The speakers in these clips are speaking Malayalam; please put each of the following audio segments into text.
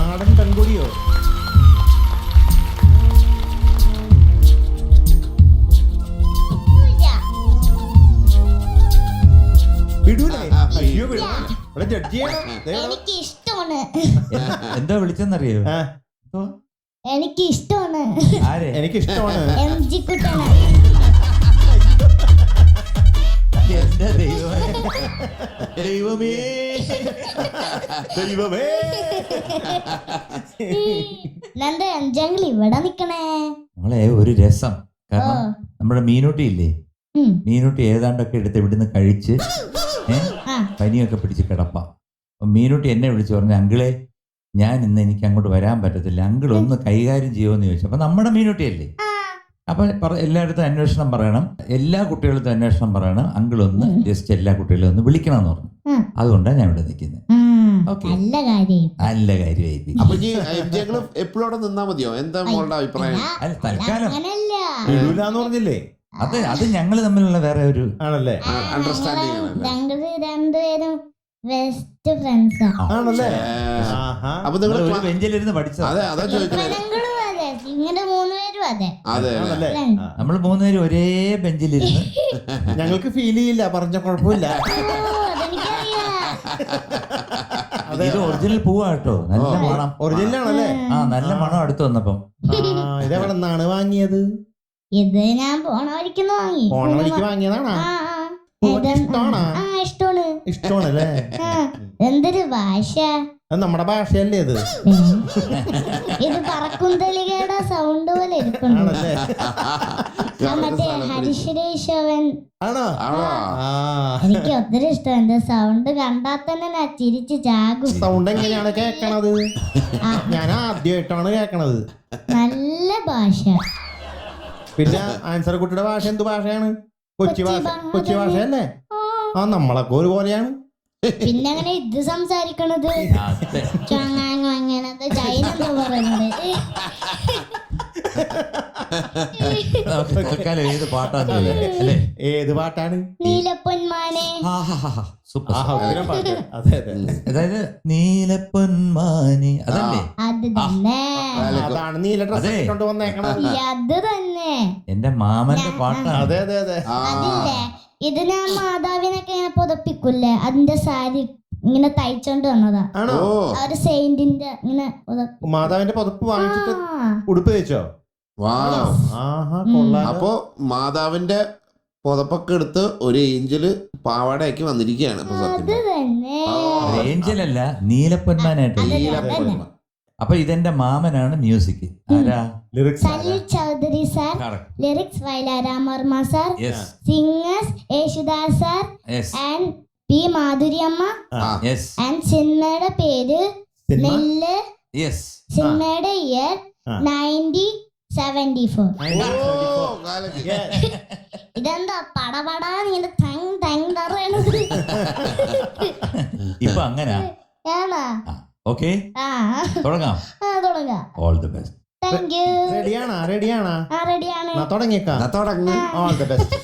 നാടൻ പെൺകുടിയോ? വിടൂലേ? അയ്യോ വിടൂല. ഇവിടെ ജഡ്ജ് ചെയ്യണം. എനിക്ക് ഇഷ്ടമാണ്. എന്താ വിളിച്ചെന്നറിയോ? എനിക്ക് ഇഷ്ടമാണ്. ആരെ? എനിക്ക് ഇഷ്ടമാണ്. MG കുട്ടനെ. എന്റെ ദൈവമേ, ദൈവമേ, ദൈവമേ. നന്ദ അഞ്ചാങ്കിൾ ഇവിടെ നിക്കണേ. മോളെ ഒരു രസം. കാരണം നമ്മുടെ മീനൂട്ടി ഇല്ലേ, മീനൂട്ടി ഏതാണ്ടൊക്കെ എടുത്ത് ഇവിടുന്ന് കഴിച്ച് പനിയൊക്കെ പിടിച്ച് കിടപ്പാം. അപ്പം മീനൂട്ടി എന്നെ വിളിച്ച് പറഞ്ഞു, അങ്കിളെ ഞാൻ ഇന്ന് എനിക്ക് അങ്ങോട്ട് വരാൻ പറ്റത്തില്ല, അങ്കിൾ ഒന്ന് കൈകാര്യം ചെയ്യുമെന്ന് ചോദിച്ചു. അപ്പം നമ്മുടെ മീനൂട്ടിയല്ലേ, അപ്പം എല്ലായിടത്തും അന്വേഷണം പറയണം, എല്ലാ കുട്ടികളടുത്തും അന്വേഷണം പറയണം, അങ്കിൾ ഒന്ന് ജസ്റ്റ് എല്ലാ കുട്ടികളെയും ഒന്ന് വിളിക്കണം എന്ന് പറഞ്ഞു. അതുകൊണ്ടാണ് ഞാൻ ഇവിടെ നിൽക്കുന്നത്. നല്ല കാര്യമായിരിക്കും. അപ്പൊ എപ്പോഴും അവിടെ നിന്നാ മതിയോ? എന്താ മോളുടെ അഭിപ്രായം? അല്ല തൽക്കാലം വിടൂലെന്ന് പറഞ്ഞില്ലേ? അത് ഞങ്ങള് തമ്മിലുള്ള വേറെ ഒരു ആണല്ലേ, അണ്ടർസ്റ്റാൻഡിങ് രണ്ടുപേരും ബെസ്റ്റ് ഫ്രണ്ട്സാ. ആണല്ലേ. അപ്പൊ നിങ്ങൾ ഒരു ബെഞ്ചിലിരുന്ന് പഠിച്ചത്. അതെ അതാ ചോദിക്കുന്നത്. ഇങ്ങനെ മൂന്നുപേരും അതെ. അതെ നമ്മൾ മൂന്നുപേരും ഒരേ ബെഞ്ചിലിരുന്ന്. ഞങ്ങൾക്ക് ഫീൽ ചെയ്യില്ല, പറഞ്ഞ കുഴപ്പമില്ല. ഇത് ഒറിജിനൽ പൂവാ കേട്ടോ, നല്ല മണം. ഒറിജിനൽ ആണല്ലേ? നല്ല മണം അടുത്ത് വന്നപ്പം. ഇതെവിടെ നിന്നാണ് വാങ്ങിയത്? ഇത് ഞാൻ പോണ വഴിക്ക് വാങ്ങി. പോണ വഴിക്ക് വാങ്ങിയതാണോ? ഇഷ്ടമാണ്. ഇഷ്ടമാണല്ലേ? എന്തൊരു ഭാഷ! നമ്മുടെ ഭാഷയല്ലേ ഇത്? ഇത് പറക്കുന്തലികയുടെ സൗണ്ട് പോലെ ഇരിപ്പുണ്ട്. മറ്റേ ഹരിശ്രേശവൻ ആണോ? എനിക്ക് ഒത്തിരി ഇഷ്ടം. എന്റെ സൗണ്ട് കണ്ടാൽ തന്നെ ഞാൻ ചിരിച്ച് ചാകും. സൗണ്ട് എങ്ങനെയാണ് കേക്കണത്? ഞാൻ ആദ്യമായിട്ടാണ് കേക്കണത്. നല്ല ഭാഷ. പിന്നെ ആൻസർ കുട്ടിയുടെ ഭാഷ എന്ത് ഭാഷയാണ്? കൊച്ചി ഭാഷ. കൊച്ചി ഭാഷയല്ലേ? നമ്മളൊക്കെ ഒരുപോലെയാണ്. പിന്നെ അങ്ങനെ ഇത് സംസാരിക്കണത് അങ്ങനത്തെ ചൈന പറയുന്നത്. ഏത് പാട്ടാണ്? ഏത് പാട്ടാണ്? നീലപ്പൊന്മാനെ. അതായത് നീലപ്പൊന്മാനെ, അതല്ലേ? അത് തന്നെ, അതാണ് നീല ഡ്രസ് കൊണ്ട് വന്നേക്കണത്. അത് തന്നെ എന്റെ മാമന്റെ പാട്ടാണ്. അതെ അതെ അതെ. അതില്ലേ, ഇത് ഞാൻ മാതാവിനൊക്കെ ഇങ്ങനെ പുതപ്പിക്കൂല്ലേ, അതിന്റെ സാരി ഇങ്ങനെ തയ്ച്ചോണ്ട് വന്നതാ. ഒരു സെയിന്റിന്റെ ഇങ്ങനെ മാതാവിന്റെ പുതപ്പ് വാങ്ങിച്ചിട്ട് ഉടുപ്പ് തയ്ച്ചോ? അപ്പൊ മാതാവിന്റെ പുതപ്പൊക്കെ എടുത്ത് ഒരു ഏഞ്ചല് പാവാടയാക്കി വന്നിരിക്കുകയാണ് ഇപ്പൊ. സത്യം ഏഞ്ചലല്ല, നീലപ്പൊന്മാനായിട്ട്. അപ്പൊ ഇതെന്റെ മാമനാണ് music. Salil Chowdhury sir, lyrics വയലാരാം Varma sir, singers Yesudas sir and P മാധുരിയമ്മ. ആൻഡ് സിനിമയുടെ പേര് നെല്ല്. സിനിമയുടെ ഇയർ 1974. ഇതെന്താ പടപടാ നീന്റെ തങ് തങ് പറയണത്? ഇപ്പൊ അങ്ങനെ ഓക്കെ, തുടങ്ങാം. All the best. Thank you. റെഡിയാണോ? റെഡിയാണ്. തുടങ്ങിയേക്കാം. All the best.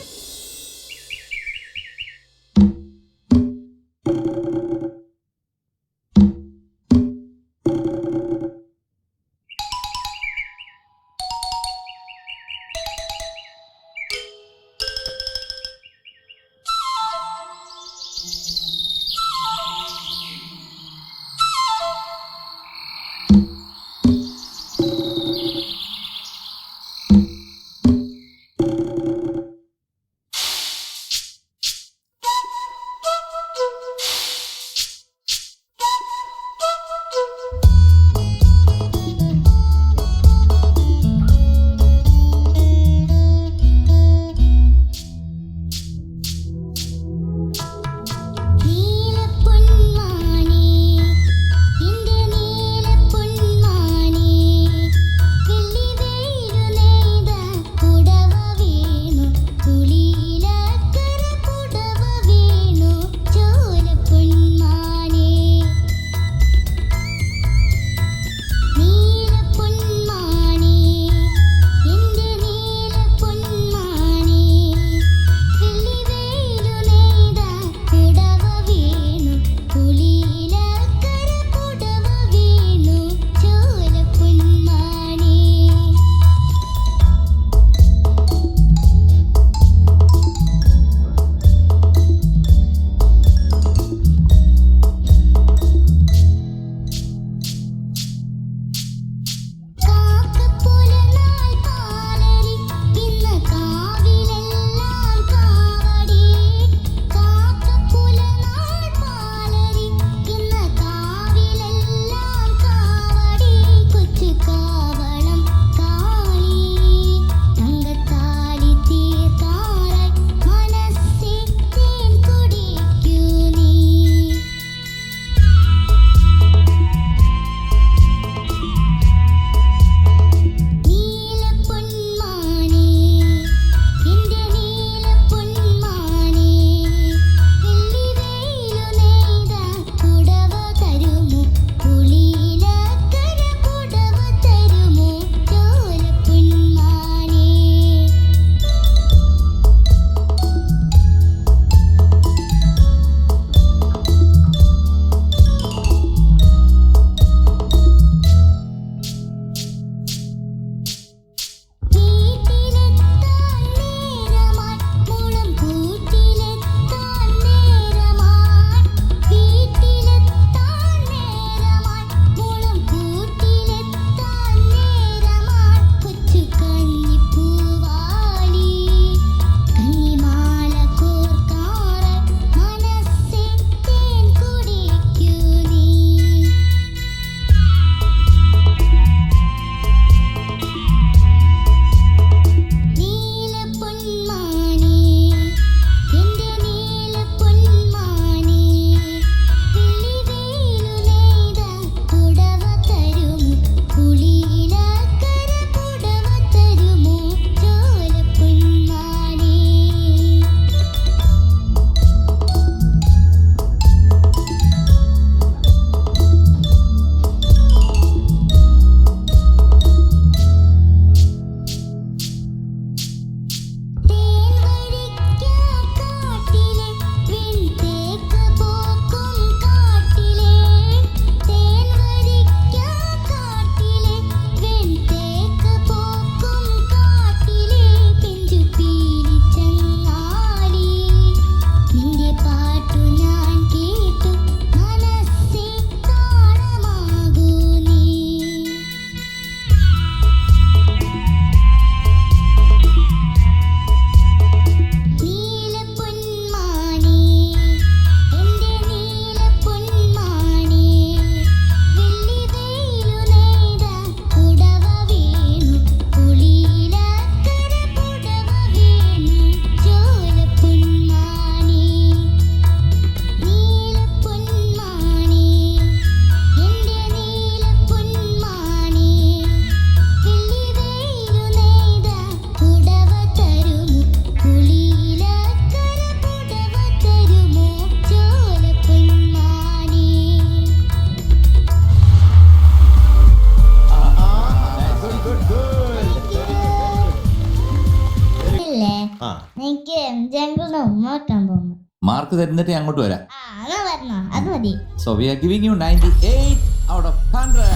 സഞ്ജയങ്കിളിന് ഉമ്മ വെക്കാൻ പോകുന്നു. മാർക്ക് തരുന്നിട്ട് ഞാൻ അങ്ങോട്ട് വരാം. ആ എന്നാ വരണോ, അത് മതി. So we are giving you 98 out of 100.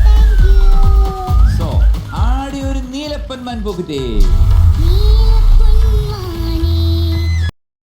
Thank you. So ആടി ഒരു നീലപ്പൻ മാൻ പോക്കറ്റേ.